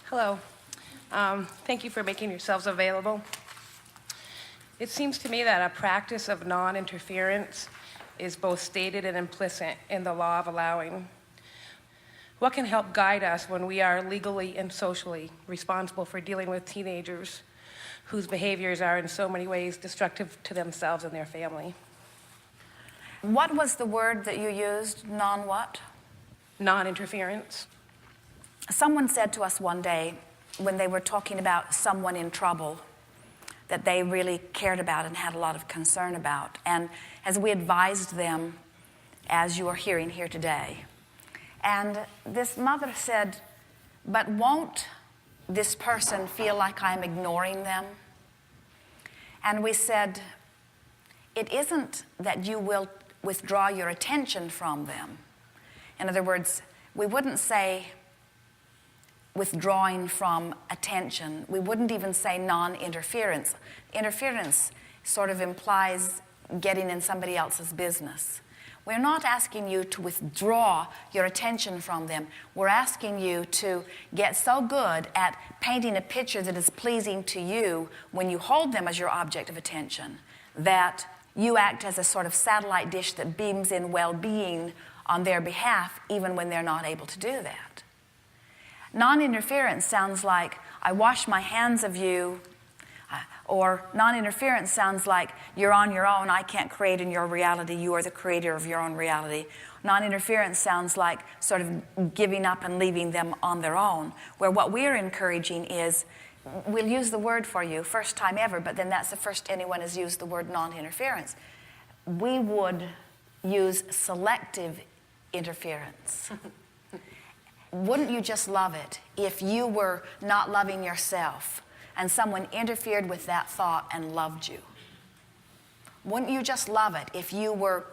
Hello. Thank you for making yourselves available. It seems to me that a practice of non-interference is both stated and implicit in the law of allowing. What can help guide us when we are legally and socially responsible for dealing with teenagers whose behaviors are in so many ways destructive to themselves and their family? What was the word that you used? Non-what? Non-interference. Someone said to us one day when they were talking about someone in trouble that they really cared about and had a lot of concern about. And as we advised them, as you are hearing here today, and this mother said, but won't this person feel like I'm ignoring them? And we said, it isn't that you will withdraw your attention from them. In other words, we wouldn't say withdrawing from attention. We wouldn't even say non-interference. Interference sort of implies getting in somebody else's business. We're not asking you to withdraw your attention from them. We're asking you to get so good at painting a picture that is pleasing to you when you hold them as your object of attention that you act as a sort of satellite dish that beams in well-being on their behalf even when they're not able to do that. Non-interference sounds like, I wash my hands of you, or non-interference sounds like, you're on your own, I can't create in your reality, you are the creator of your own reality. Non-interference sounds like sort of giving up and leaving them on their own, where what we're encouraging is, we'll use the word for you, first time ever, but then that's the first anyone has used the word non-interference. We would use selective interference. Wouldn't you just love it if you were not loving yourself and someone interfered with that thought and loved you? Wouldn't you just love it if you were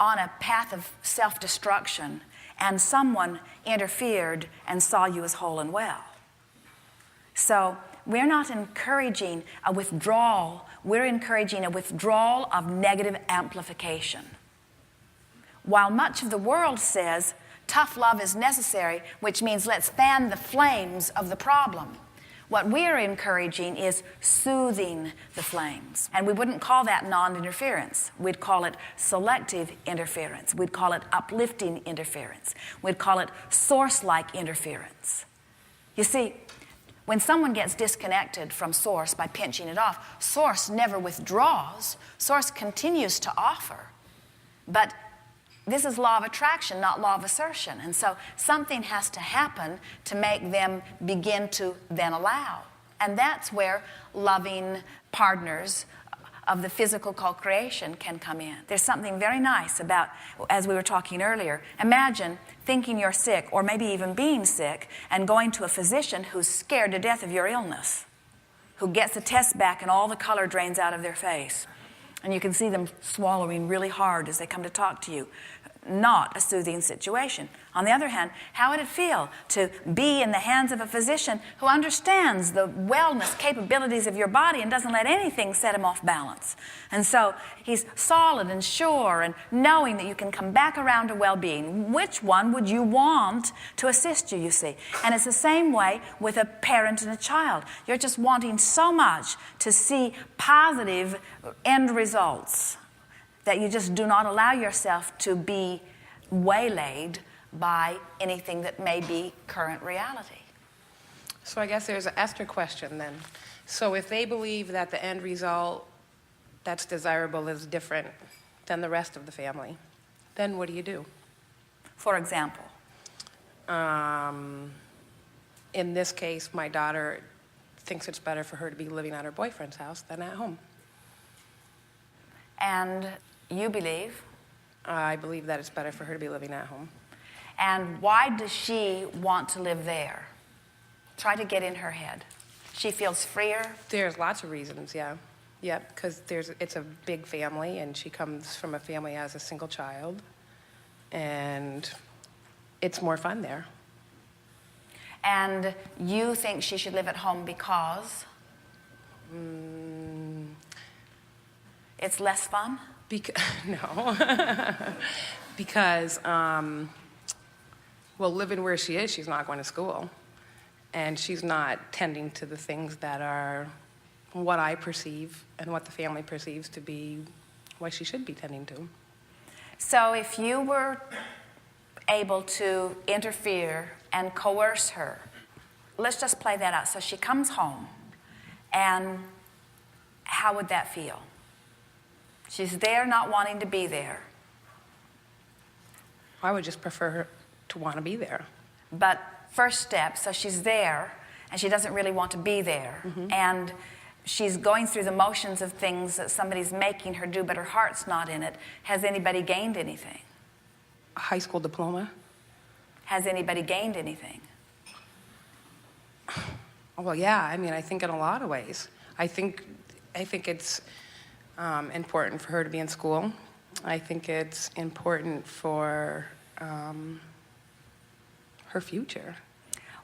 on a path of self-destruction and someone interfered and saw you as whole and well? So we're not encouraging a withdrawal, we're encouraging a withdrawal of negative amplification. While much of the world says tough love is necessary, which means let's fan the flames of the problem, what we're encouraging is soothing the flames. And we wouldn't call that non-interference. We'd call it selective interference. We'd call it uplifting interference. We'd call it source-like interference. You see, when someone gets disconnected from source by pinching it off, source never withdraws. Source continues to offer. But this is law of attraction, not law of assertion. And so something has to happen to make them begin to then allow. And that's where loving partners of the physical co-creation can come in. There's something very nice about, as we were talking earlier, imagine thinking you're sick or maybe even being sick and going to a physician who's scared to death of your illness, who gets the test back and all the color drains out of their face. And you can see them swallowing really hard as they come to talk to you. Not a soothing situation. On the other hand, how would it feel to be in the hands of a physician who understands the wellness capabilities of your body and doesn't let anything set him off balance? And so he's solid and sure and knowing that you can come back around to well-being. Which one would you want to assist you, you see? And it's the same way with a parent and a child. You're just wanting so much to see positive end results that you just do not allow yourself to be waylaid by anything that may be current reality. So I guess there's an Esther question then. So if they believe that the end result that's desirable is different than the rest of the family, then what do you do? For example? In this case, my daughter thinks it's better for her to be living at her boyfriend's house than at home. And you believe? I believe that it's better for her to be living at home. And why does she want to live there? Try to get in her head. She feels freer? There's lots of reasons, yeah. Yeah, because it's a big family, and she comes from a family as a single child, and it's more fun there. And you think she should live at home because? It's less fun? No. Because, well, living where she is, she's not going to school. and she's not tending to the things that are what I perceive and what the family perceives to be what she should be tending to. So if you were able to interfere and coerce her, let's just play that out. So she comes home, and how would that feel? She's there not wanting to be there. I would just prefer her to want to be there. But first step, so she's there, and she doesn't really want to be there. And she's going through the motions of things that somebody's making her do, but her heart's not in it. Has anybody gained anything? A high school diploma? Has anybody gained anything? Well, yeah, I mean, I think in a lot of ways. I think it's important for her to be in school. I think it's important for her future.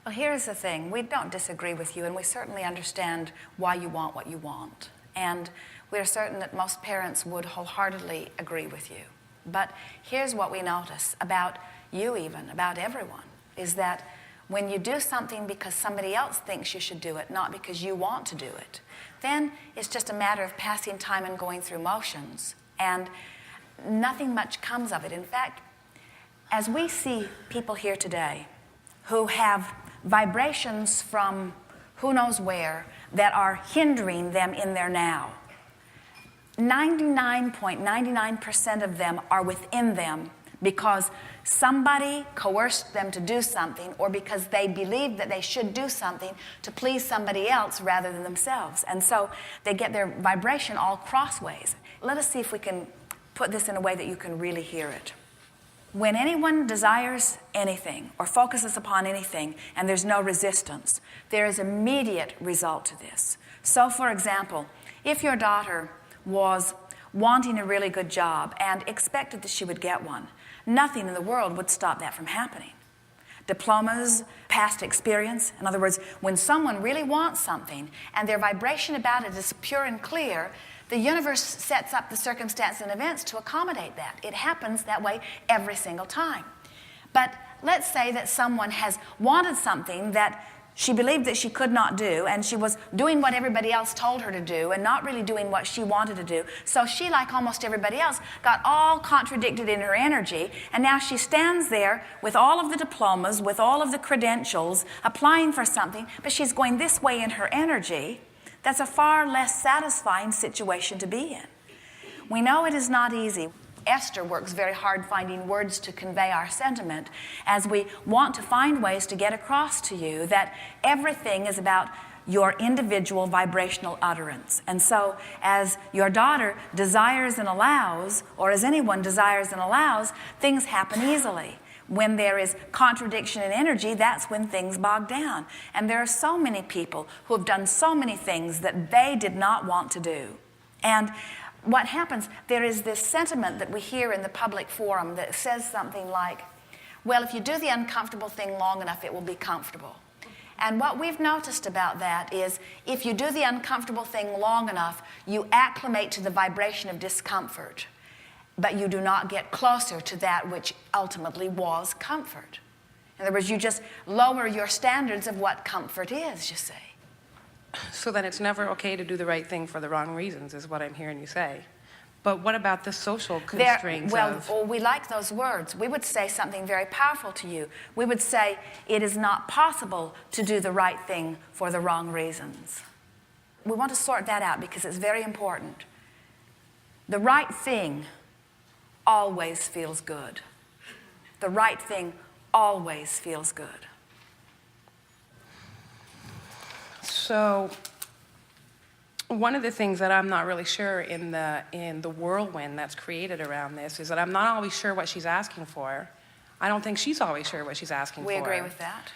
Well, here's the thing. We don't disagree with you, and we certainly understand why you want what you want. And we're certain that most parents would wholeheartedly agree with you. But here's what we notice about you, even, about everyone, is that when you do something because somebody else thinks you should do it, not because you want to do it, then it's just a matter of passing time and going through motions. And nothing much comes of it. In fact, as we see people here today who have vibrations from who knows where that are hindering them in their now, 99.99% of them are within them because somebody coerced them to do something, or because they believed that they should do something to please somebody else rather than themselves. And so they get their vibration all crossways. Let us see if we can put this in a way that you can really hear it. When anyone desires anything or focuses upon anything and there's no resistance, there is immediate result to this. So, for example, if your daughter was wanting a really good job and expected that she would get one, nothing in the world would stop that from happening. Diplomas, past experience, in other words, when someone really wants something and their vibration about it is pure and clear, the universe sets up the circumstances and events to accommodate that. It happens that way every single time. But let's say that someone has wanted something that she believed that she could not do, and she was doing what everybody else told her to do and not really doing what she wanted to do. So she, like almost everybody else, got all contradicted in her energy, and now she stands there with all of the diplomas, with all of the credentials, applying for something, but she's going this way in her energy. That's a far less satisfying situation to be in. We know it is not easy. Esther works very hard finding words to convey our sentiment as we want to find ways to get across to you that everything is about your individual vibrational utterance. And so as your daughter desires and allows, or as anyone desires and allows, things happen easily. When there is contradiction in energy, that's when things bog down. And there are so many people who have done so many things that they did not want to do. And what happens, there is this sentiment that we hear in the public forum that says something like, well, if you do the uncomfortable thing long enough, it will be comfortable. And what we've noticed about that is if you do the uncomfortable thing long enough, you acclimate to the vibration of discomfort, but you do not get closer to that which ultimately was comfort. In other words, you just lower your standards of what comfort is, you see. So then it's never okay to do the right thing for the wrong reasons, is what I'm hearing you say. But what about the social constraints Well, we like those words. We would say something very powerful to you. We would say, it is not possible to do the right thing for the wrong reasons. We want to sort that out because it's very important. The right thing always feels good. The right thing always feels good. So one of the things that I'm not really sure in the whirlwind that's created around this is that I'm not always sure what she's asking for. I don't think she's always sure what she's asking for. We agree with that.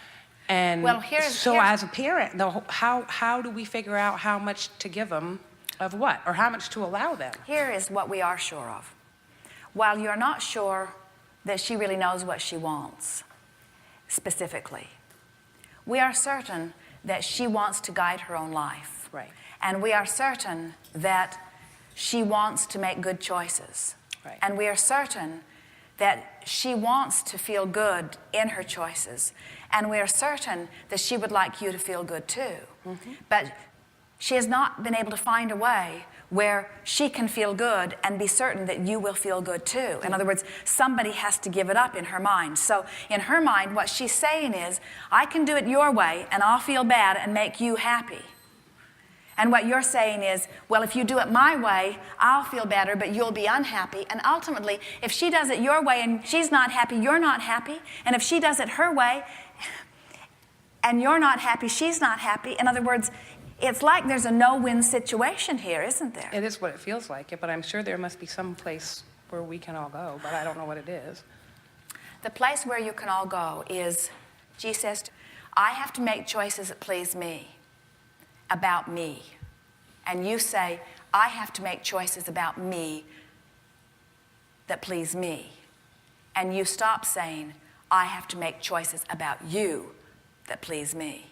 And well, as a parent, how do we figure out how much to give them of what, or how much to allow them? Here is what we are sure of. While you're not sure that she really knows what she wants specifically, we are certain that she wants to guide her own life. Right. And we are certain that she wants to make good choices. Right. And we are certain that she wants to feel good in her choices, and we are certain that she would like you to feel good too. But she has not been able to find a way where she can feel good and be certain that you will feel good too. In other words, somebody has to give it up in her mind. So in her mind, what she's saying is, I can do it your way and I'll feel bad and make you happy. And what you're saying is, well, if you do it my way, I'll feel better, but you'll be unhappy. And ultimately, if she does it your way and she's not happy, you're not happy. And if she does it her way and you're not happy, she's not happy. In other words, it's like there's a no-win situation here, isn't there? It is what it feels like, but I'm sure there must be some place where we can all go, but I don't know what it is. The place where you can all go is, Jesus says, I have to make choices that please me, about me. And you say, I have to make choices about me that please me. And you stop saying, I have to make choices about you that please me.